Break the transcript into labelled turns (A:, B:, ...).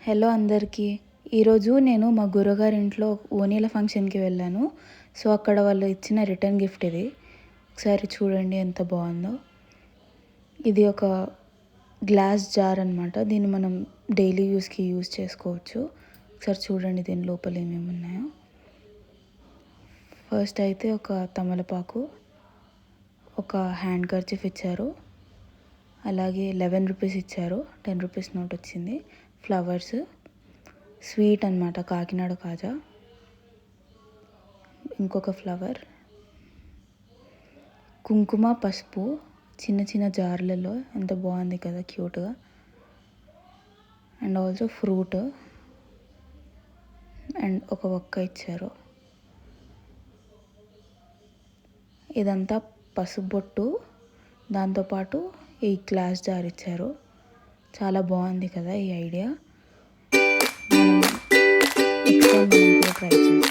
A: Hello అందరికీ. ఈరోజు నేను మా గురుగారి ఇంట్లో ఓణీల ఫంక్షన్కి వెళ్ళాను. సో అక్కడ వాళ్ళు ఇచ్చిన రిటర్న్ గిఫ్ట్ ఇది. ఒకసారి చూడండి ఎంత బాగుందో. ఇది ఒక గ్లాస్ జార్ అనమాట. దీన్ని మనం డైలీ యూస్కి యూజ్ చేసుకోవచ్చు. ఒకసారి చూడండి దీని లోపల ఏమేమి ఉన్నాయో. ఫస్ట్ అయితే ఒక తమలపాకు, ఒక హ్యాండ్ కర్చీఫ్ ఇచ్చారు, అలాగే 11 రూపీస్ ఇచ్చారు, 10 రూపీస్ నోట్ వచ్చింది, ఫ్లవర్స్, స్వీట్ అనమాట కాకినాడ కాజా, ఇంకొక ఫ్లవర్, కుంకుమ, పసుపు చిన్న చిన్న జార్లలో, ఎంత బాగుంది కదా క్యూట్గా. అండ్ ఆల్సో ఫ్రూట్ అండ్ ఒక ఒక్క ఇచ్చారు. ఇదంతా పసుపు బొట్టు, దాంతోపాటు ఈ గ్లాస్ జార్ ఇచ్చారు. చాలా బాగుంది కదా ఈ ఐడియా. మనం కూడా ట్రై చేద్దాం.